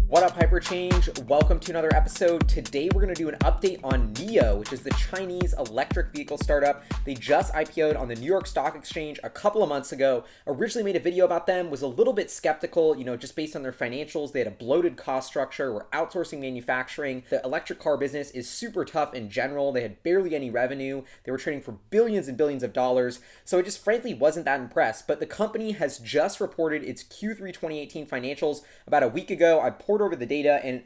What up, Hyperchange? Welcome to another episode. Today we're going to do an update on NIO, which is the Chinese electric vehicle startup. They just IPO'd on the New York Stock Exchange a couple of months ago. Originally made a video about them, was a little bit skeptical, just based on their financials. They had a bloated cost structure, were outsourcing manufacturing. The electric car business is super tough in general. They had barely any revenue. They were trading for billions and billions of dollars. So I just frankly wasn't that impressed. But the company has just reported its Q3 2018 financials about a week ago. I poured over the data, and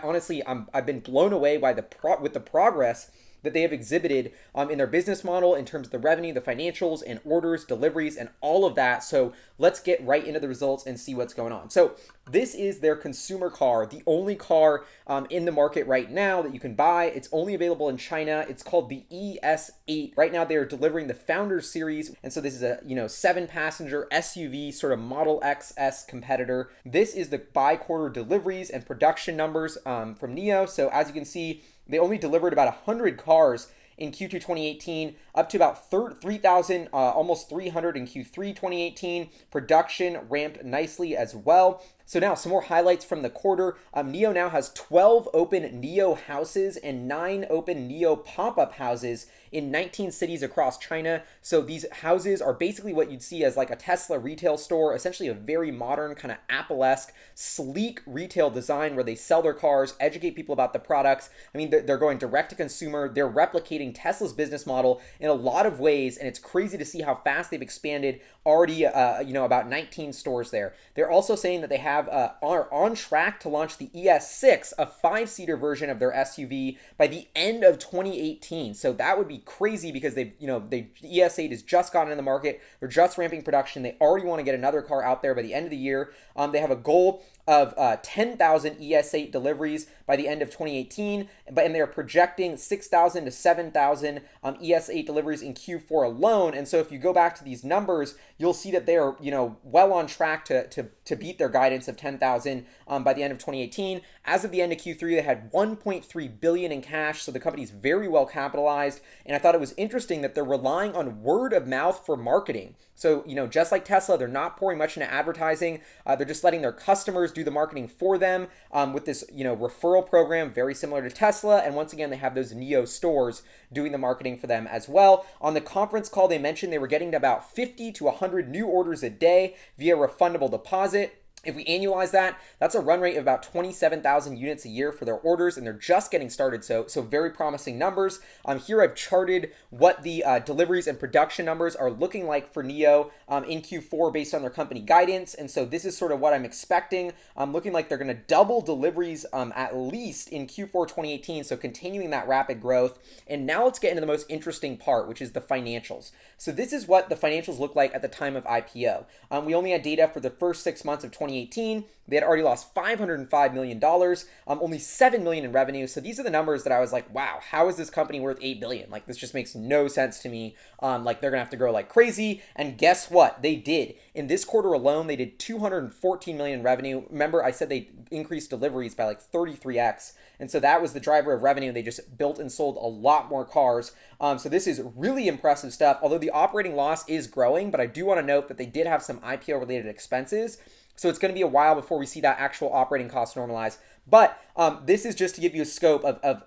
honestly, I've been blown away by with the progress that they have exhibited in their business model in terms of the revenue, the financials, and orders, deliveries, and all of that. So let's get right into the results and see what's going on. So this is their consumer car, the only car in the market right now that you can buy. It's only available in China. It's called the ES8. Right now they are delivering the Founders Series, and so this is a 7-passenger SUV sort of Model XS competitor. This is the by-quarter deliveries and production numbers from NIO. So as you can see, they only delivered about 100 cars in Q2 2018, up to about 3,000, almost 300 in Q3 2018. Production ramped nicely as well. So now some more highlights from the quarter. NIO now has 12 open NIO houses and 9 open NIO pop-up houses in 19 cities across China. So these houses are basically what you'd see as like a Tesla retail store, essentially a very modern kind of Apple-esque, sleek retail design where they sell their cars, educate people about the products. I mean, they're going direct to consumer. They're replicating Tesla's business model in a lot of ways, and it's crazy to see how fast they've expanded. Already, about 19 stores there. They're also saying that they are on track to launch the ES6, a 5-seater version of their SUV, by the end of 2018. So that would be crazy because the ES8 has just gotten in the market. They're just ramping production. They already want to get another car out there by the end of the year. They have a goal of 10,000 ES8 deliveries by the end of 2018, and they're projecting 6,000 to 7,000 ES8 deliveries in Q4 alone. And so if you go back to these numbers, you'll see that they're well on track to beat their guidance of 10,000 by the end of 2018. As of the end of Q3, they had 1.3 billion in cash, so the company's very well capitalized. And I thought it was interesting that they're relying on word of mouth for marketing. So, just like Tesla, they're not pouring much into advertising. They're just letting their customers do the marketing for them with this, referral program, very similar to Tesla. And once again, they have those NIO stores doing the marketing for them as well. On the conference call, they mentioned they were getting to about 50 to 100 new orders a day via refundable deposit. If we annualize that, that's a run rate of about 27,000 units a year for their orders, and they're just getting started, so very promising numbers. Here I've charted what the deliveries and production numbers are looking like for NIO in Q4 based on their company guidance, and so this is sort of what I'm expecting. Looking like they're going to double deliveries at least in Q4 2018, so continuing that rapid growth. And now let's get into the most interesting part, which is the financials. So this is what the financials look like at the time of IPO. We only had data for the first 6 months of 2018. They had already lost $505 million, only $7 million in revenue. So these are the numbers that I was like, wow, how is this company worth $8 billion? Like, this just makes no sense to me. Like, they're gonna have to grow like crazy. And guess what? They did. In this quarter alone, they did $214 million in revenue. Remember, I said they increased deliveries by like 33x. And so that was the driver of revenue. They just built and sold a lot more cars. So this is really impressive stuff. Although the operating loss is growing, but I do want to note that they did have some IPO-related expenses. So it's going to be a while before we see that actual operating cost normalize. But this is just to give you a scope of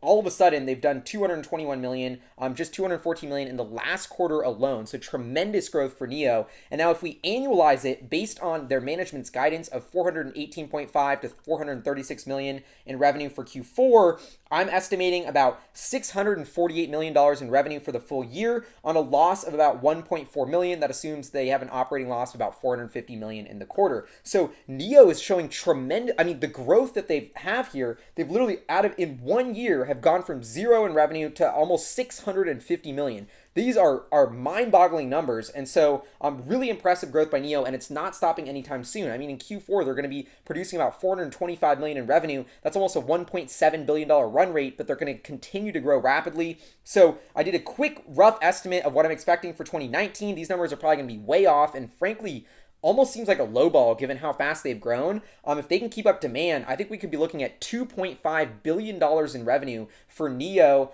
all of a sudden they've done 221 million, just 214 million in the last quarter alone. So tremendous growth for NIO. And now if we annualize it based on their management's guidance of 418.5 to 436 million in revenue for Q4, I'm estimating about $648 million in revenue for the full year on a loss of about 1.4 million. That assumes they have an operating loss of about 450 million in the quarter. So NIO is showing tremendous, the growth that they have here, they've literally in 1 year have gone from zero in revenue to almost 650 million. These are mind-boggling numbers, and so really impressive growth by NIO, and it's not stopping anytime soon. In Q4, they're going to be producing about 425 million in revenue. That's almost a $1.7 billion run rate, but they're going to continue to grow rapidly. So I did a quick, rough estimate of what I'm expecting for 2019. These numbers are probably going to be way off, and frankly, almost seems like a low ball given how fast they've grown. If they can keep up demand, I think we could be looking at $2.5 billion in revenue for NIO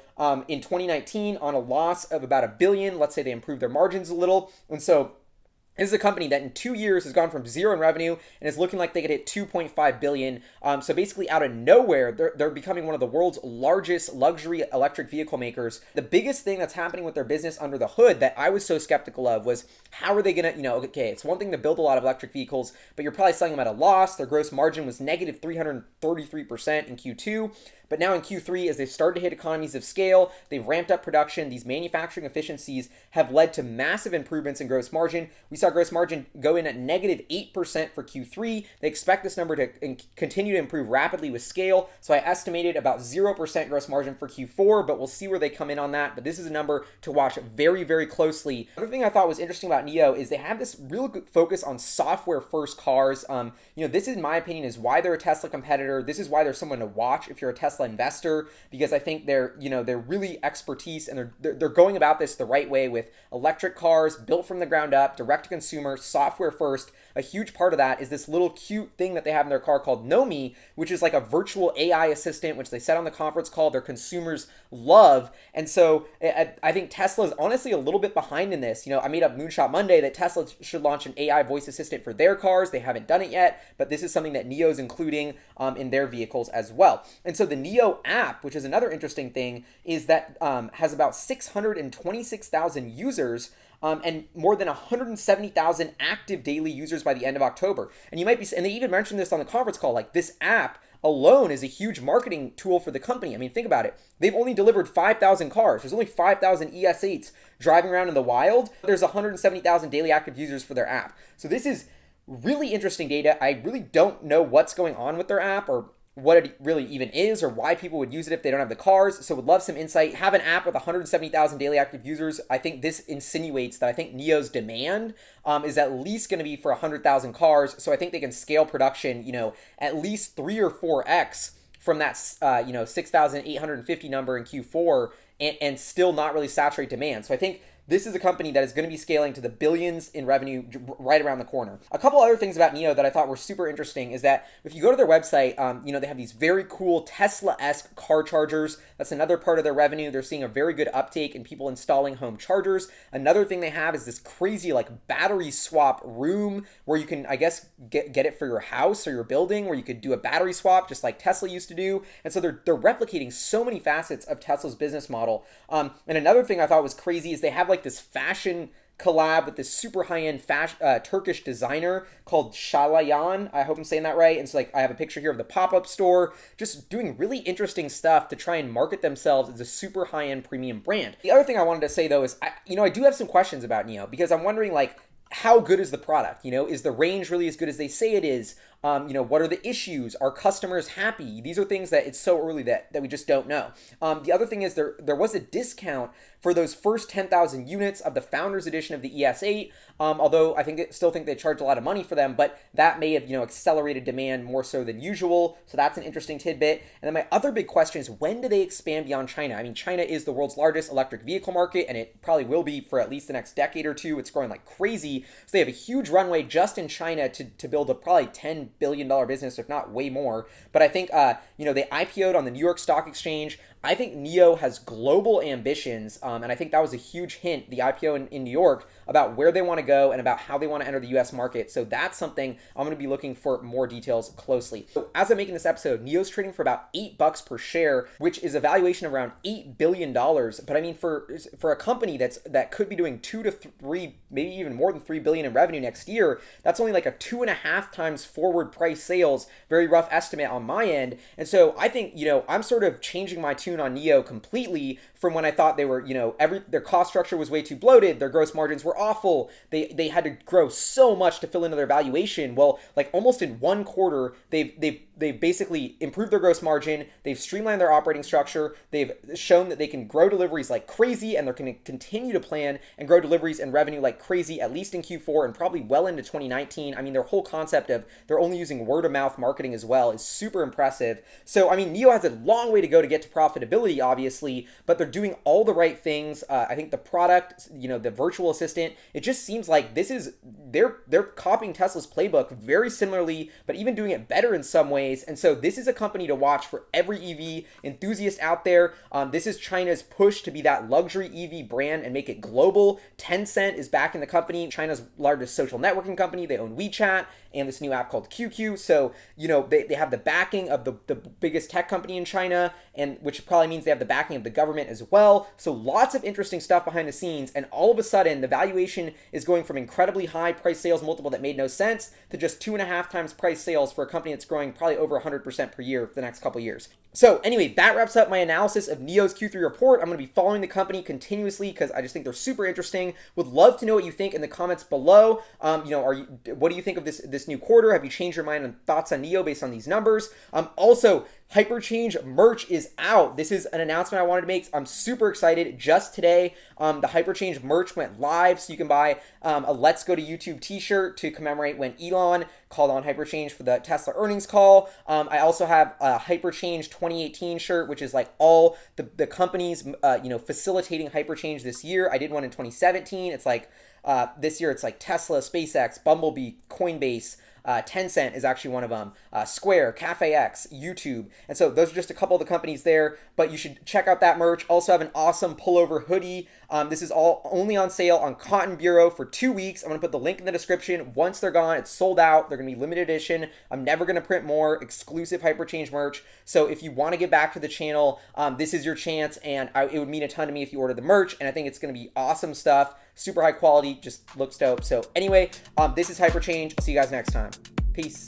in 2019 on a loss of about $1 billion. Let's say they improve their margins a little. And so This is a company that in 2 years has gone from zero in revenue and is looking like they could hit 2.5 billion. So basically, out of nowhere, they're becoming one of the world's largest luxury electric vehicle makers. The biggest thing that's happening with their business under the hood that I was so skeptical of was how are they gonna, okay, it's one thing to build a lot of electric vehicles, but you're probably selling them at a loss. Their gross margin was negative 333% in Q2. But now in Q3, as they've started to hit economies of scale, they've ramped up production. These manufacturing efficiencies have led to massive improvements in gross margin. We saw gross margin go in at negative 8% for Q3. They expect this number to continue to improve rapidly with scale. So I estimated about 0% gross margin for Q4, but we'll see where they come in on that. But this is a number to watch very, very closely. Another thing I thought was interesting about NIO is they have this real good focus on software-first cars. This, in my opinion, is why they're a Tesla competitor. This is why they're someone to watch if you're a Tesla investor, because I think they're really expertise and they're going about this the right way with electric cars built from the ground up, direct to consumer, software first. A huge part of that is this little cute thing that they have in their car called Nomi, which is like a virtual AI assistant, which they said on the conference call their consumers love. And so I think Tesla is honestly a little bit behind in this. I made up Moonshot Monday that Tesla should launch an AI voice assistant for their cars. They haven't done it yet, but this is something that NIO is including in their vehicles as well. And so the NIO app, which is another interesting thing, is that has about 626,000 users and more than 170,000 active daily users by the end of October. And and they even mentioned this on the conference call, like this app alone is a huge marketing tool for the company. I mean, think about it. They've only delivered 5,000 cars. There's only 5,000 ES8s driving around in the wild. There's 170,000 daily active users for their app. So this is really interesting data. I really don't know what's going on with their app or what it really even is or why people would use it if they don't have the cars. So would love some insight. Have an app with 170,000 daily active users. I think this insinuates that I think NIO's demand is at least going to be for 100,000 cars. So I think they can scale production, at least 3 or 4x from that, 6,850 number in Q4 and still not really saturate demand. So I think this is a company that is going to be scaling to the billions in revenue right around the corner. A couple other things about NIO that I thought were super interesting is that if you go to their website, they have these very cool Tesla-esque car chargers. That's another part of their revenue. They're seeing a very good uptake in people installing home chargers. Another thing they have is this crazy battery swap room where you can, I guess, get it for your house or your building where you could do a battery swap just like Tesla used to do. And so they're replicating so many facets of Tesla's business model. And another thing I thought was crazy is they have this fashion collab with this super high-end Turkish designer called Shalayan. I hope I'm saying that right. And so I have a picture here of the pop-up store, just doing really interesting stuff to try and market themselves as a super high-end premium brand. The other thing I wanted to say though is I do have some questions about NIO because I'm wondering how good is the product? Is the range really as good as they say it is? What are the issues? Are customers happy? These are things that it's so early that we just don't know. The other thing is there was a discount for those first 10,000 units of the Founders Edition of the ES8, although I still think they charge a lot of money for them, but that may have accelerated demand more so than usual. So that's an interesting tidbit. And then my other big question is, when do they expand beyond China? I mean, China is the world's largest electric vehicle market, and it probably will be for at least the next decade or two. It's growing like crazy. So they have a huge runway just in China to build a probably $10 billion business, if not way more. But I think, they IPO'd on the New York Stock Exchange. I think NIO has global ambitions, and I think that was a huge hint, the IPO in New York, about where they want to go and about how they want to enter the US market. So that's something I'm going to be looking for more details closely. So as I'm making this episode, NIO's trading for about $8 per share, which is a valuation of around $8 billion. But I mean, for a company that could be doing 2 to 3, maybe even more than $3 billion in revenue next year, that's only like a 2.5 times forward price sales, very rough estimate on my end. And so I think, I'm sort of changing my tune on NIO completely from when I thought they were, their cost structure was way too bloated, their gross margins were awful, they had to grow so much to fill into their valuation. Well, almost in one quarter, they've basically improved their gross margin, they've streamlined their operating structure, they've shown that they can grow deliveries like crazy, and they're going to continue to plan and grow deliveries and revenue like crazy, at least in Q4 and probably well into 2019. I mean, their whole concept of they're only using word-of-mouth marketing as well is super impressive. So, I mean, NIO has a long way to go to get to profitability, obviously, but they're doing all the right things. I think the product, the virtual assistant, government. It just seems like this is they're copying Tesla's playbook very similarly, but even doing it better in some ways. And so this is a company to watch for every EV enthusiast out there. This is China's push to be that luxury EV brand and make it global. Tencent is backing the company, China's largest social networking company. They own WeChat and this new app called QQ. So, they have the backing of the biggest tech company in China, and which probably means they have the backing of the government as well. So lots of interesting stuff behind the scenes. And all of a sudden, the valuation is going from incredibly high price sales multiple that made no sense to just 2.5 times price sales for a company that's growing probably over 100% per year for the next couple years. So anyway, that wraps up my analysis of NIO's Q3 report. I'm going to be following the company continuously because I just think they're super interesting. Would love to know what you think in the comments below. What do you think of this new quarter? Have you changed your mind on thoughts on NIO based on these numbers? Also, Hyperchange merch is out. This is an announcement I wanted to make. I'm super excited. Just today, the Hyperchange merch went live, so you can buy a Let's Go to YouTube t-shirt to commemorate when Elon called on Hyperchange for the Tesla earnings call. I also have a Hyperchange 2018 shirt, which is like all the companies, facilitating Hyperchange this year. I did one in 2017. It's like this year, it's like Tesla, SpaceX, Bumblebee, Coinbase. Tencent is actually one of them, Square, CafeX, YouTube. And so those are just a couple of the companies there, but you should check out that merch. Also have an awesome pullover hoodie. This is all only on sale on Cotton Bureau for 2 weeks. I'm going to put the link in the description. Once they're gone, it's sold out. They're going to be limited edition. I'm never going to print more exclusive Hyperchange merch. So if you want to get back to the channel, this is your chance, and it would mean a ton to me if you order the merch, and I think it's going to be awesome stuff. Super high quality, just looks dope. So anyway, this is Hyperchange. See you guys next time. Peace.